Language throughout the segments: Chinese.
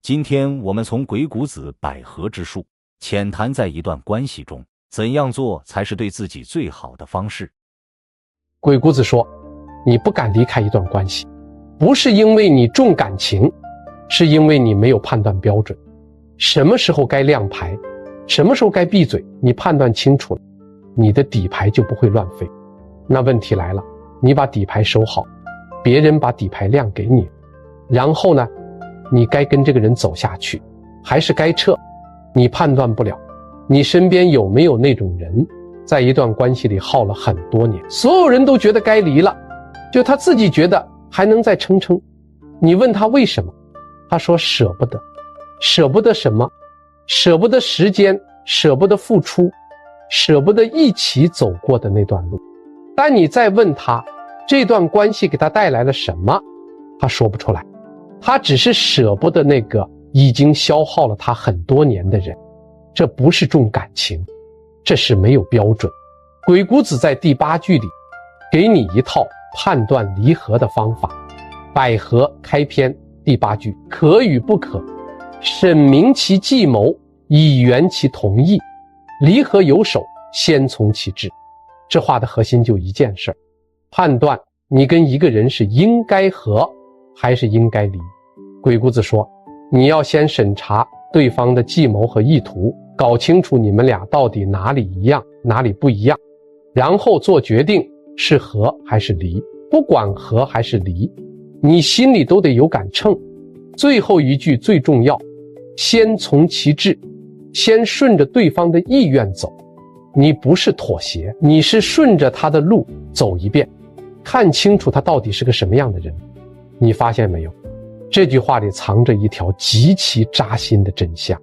今天我们从鬼谷子百合之术，浅谈在一段关系中，怎样做才是对自己最好的方式。鬼谷子说，你不敢离开一段关系，不是因为你重感情，是因为你没有判断标准。什么时候该亮牌，什么时候该闭嘴，你判断清楚了，你的底牌就不会乱飞。那问题来了，你把底牌收好，别人把底牌亮给你，然后呢，你该跟这个人走下去，还是该撤，你判断不了。你身边有没有那种人，在一段关系里耗了很多年，所有人都觉得该离了，就他自己觉得还能再撑撑。你问他为什么，他说舍不得。舍不得什么？舍不得时间，舍不得付出，舍不得一起走过的那段路。但你再问他，这段关系给他带来了什么，他说不出来。他只是舍不得那个已经消耗了他很多年的人。这不是重感情，这是没有标准。鬼谷子在第8句里给你一套判断离合的方法。百合开篇第8句，可与不可，审明其计谋，以圆其同意，离合有手，先从其志。这话的核心就一件事，判断你跟一个人是应该合还是应该离。鬼谷子说，你要先审查对方的计谋和意图，搞清楚你们俩到底哪里一样，哪里不一样，然后做决定是合还是离。不管合还是离，你心里都得有杆秤。最后一句最重要，先从其志，先顺着对方的意愿走。你不是妥协，你是顺着他的路走一遍，看清楚他到底是个什么样的人。你发现没有，这句话里藏着一条极其扎心的真相。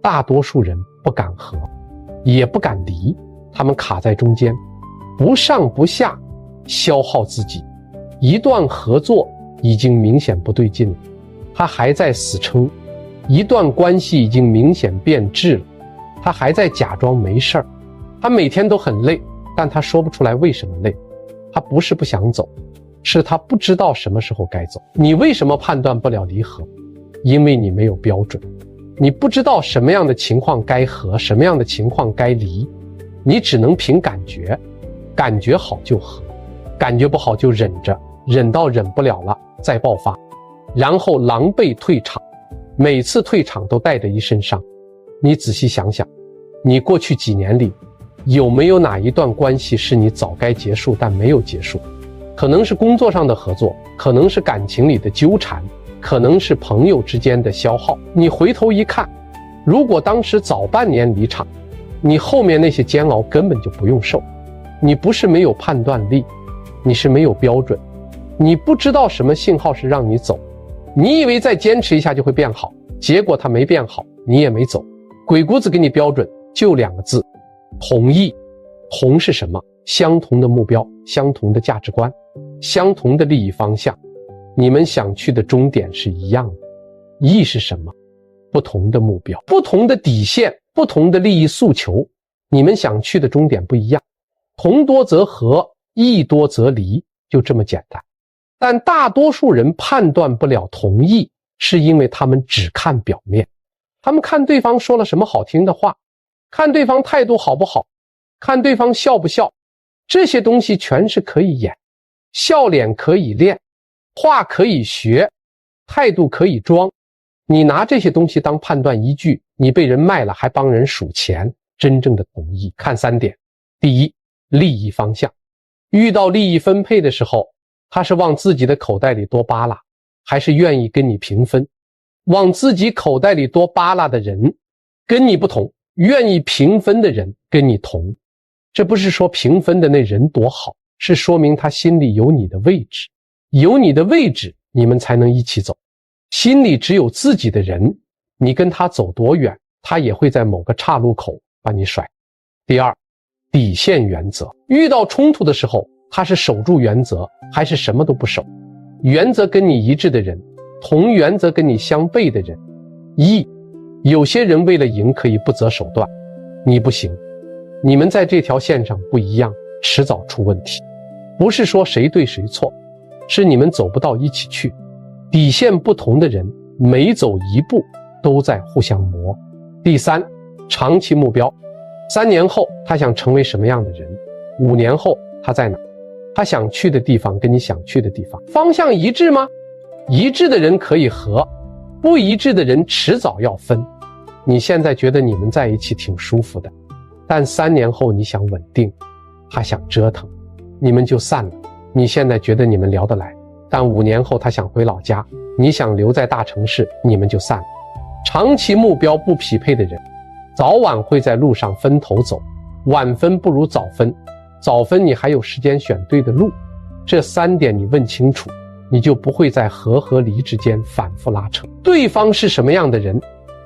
大多数人不敢合，也不敢离，他们卡在中间，不上不下，消耗自己。一段合作已经明显不对劲了，他还在死撑；一段关系已经明显变质了，他还在假装没事儿。他每天都很累，但他说不出来为什么累。他不是不想走，是他不知道什么时候该走。你为什么判断不了离合？因为你没有标准，你不知道什么样的情况该合，什么样的情况该离，你只能凭感觉，感觉好就合，感觉不好就忍着，忍到忍不了了再爆发，然后狼狈退场，每次退场都带着一身伤。你仔细想想，你过去几年里有没有哪一段关系是你早该结束但没有结束？可能是工作上的合作，可能是感情里的纠缠，可能是朋友之间的消耗。你回头一看，如果当时早半年离场，你后面那些煎熬根本就不用受。你不是没有判断力，你是没有标准，你不知道什么信号是让你走，你以为再坚持一下就会变好，结果它没变好，你也没走。鬼谷子给你标准就2个字，同意。同是什么？相同的目标，相同的价值观，相同的利益方向，你们想去的终点是一样的。义是什么？不同的目标，不同的底线，不同的利益诉求，你们想去的终点不一样。同多则合，异多则离，就这么简单。但大多数人判断不了同意，是因为他们只看表面。他们看对方说了什么好听的话，看对方态度好不好，看对方笑不笑，这些东西全是可以演，笑脸可以练，话可以学，态度可以装。你拿这些东西当判断依据，你被人卖了还帮人数钱，真正的同意看3点。第一，利益方向。遇到利益分配的时候，他是往自己的口袋里多扒拉，还是愿意跟你平分？往自己口袋里多扒拉的人跟你不同，愿意平分的人跟你同。这不是说平分的那人多好，是说明他心里有你的位置，有你的位置你们才能一起走。心里只有自己的人，你跟他走多远，他也会在某个岔路口把你甩。第二，底线原则。遇到冲突的时候，他是守住原则还是什么都不守？原则跟你一致的人，同原则跟你相悖的人。有些人为了赢可以不择手段，你不行，你们在这条线上不一样，迟早出问题。不是说谁对谁错，是你们走不到一起去。底线不同的人每走一步都在互相磨。第三，长期目标，3年后他想成为什么样的人，5年后他在哪，他想去的地方跟你想去的地方方向一致吗？一致的人可以合，不一致的人迟早要分。你现在觉得你们在一起挺舒服的，但3年后你想稳定，他想折腾，你们就散了。你现在觉得你们聊得来，但5年后他想回老家，你想留在大城市，你们就散了。长期目标不匹配的人，早晚会在路上分头走，晚分不如早分，早分你还有时间选对的路。这3点你问清楚，你就不会在合和离之间反复拉扯。对方是什么样的人，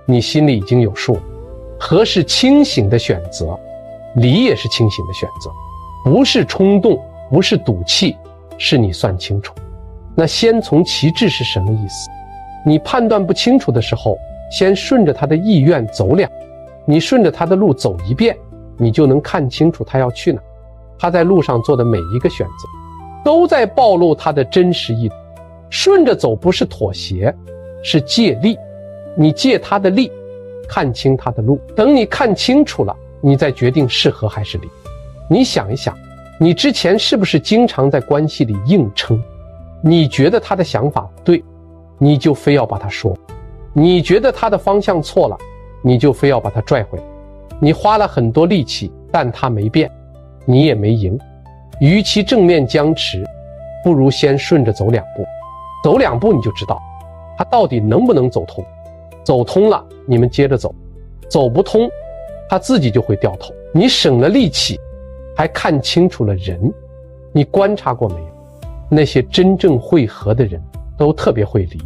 你心里已经有数。合是清醒的选择，离也是清醒的选择，不是冲动，不是赌气，是你算清楚。那先从其志是什么意思？你判断不清楚的时候，先顺着他的意愿走2，你顺着他的路走1遍，你就能看清楚他要去哪。他在路上做的每一个选择，都在暴露他的真实意图。顺着走不是妥协，是借力。你借他的力，看清他的路。等你看清楚了，你再决定是合还是离。你想一想，你之前是不是经常在关系里硬撑？你觉得他的想法不对，你就非要把他说；你觉得他的方向错了，你就非要把他拽回来。你花了很多力气，但他没变，你也没赢。与其正面僵持，不如先顺着走2步。走2步你就知道他到底能不能走通。走通了，你们接着走；走不通，他自己就会掉头。你省了力气，还看清楚了人。你观察过没有？那些真正会合的人都特别会离，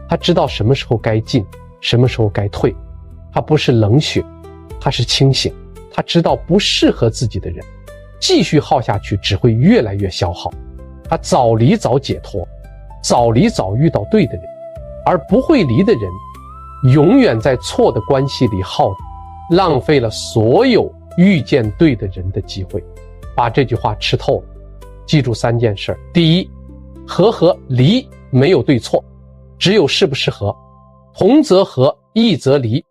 他知道什么时候该进，什么时候该退。他不是冷血，他是清醒。他知道不适合自己的人，继续耗下去只会越来越消耗。他早离早解脱，早离早遇到对的人。而不会离的人，永远在错的关系里耗，浪费了所有遇见对的人的机会。把这句话吃透了，记住3件事。第一，合和离没有对错，只有适不适合。同则合，异则离。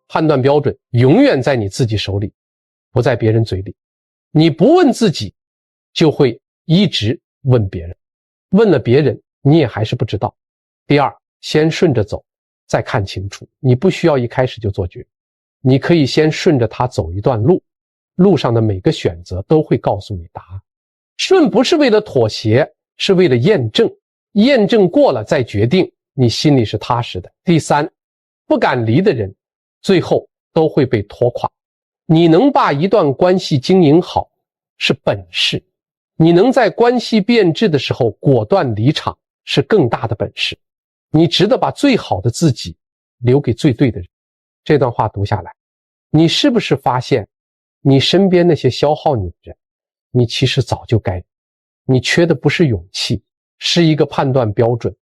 判断标准永远在你自己手里，不在别人嘴里。你不问自己，就会一直问别人，问了别人你也还是不知道。第二，先顺着走，再看清楚。你不需要一开始就做决，你可以先顺着它走一段路，路上的每个选择都会告诉你答案。顺不是为了妥协，是为了验证，验证过了再决定，你心里是踏实的。第三，不敢离的人，最后都会被拖垮。你能把一段关系经营好，是本事；你能在关系变质的时候果断离场，是更大的本事。你值得把最好的自己留给最对的人。这段话读下来，你是不是发现你身边那些消耗你的人，你其实早就该。你缺的不是勇气，是一个判断标准。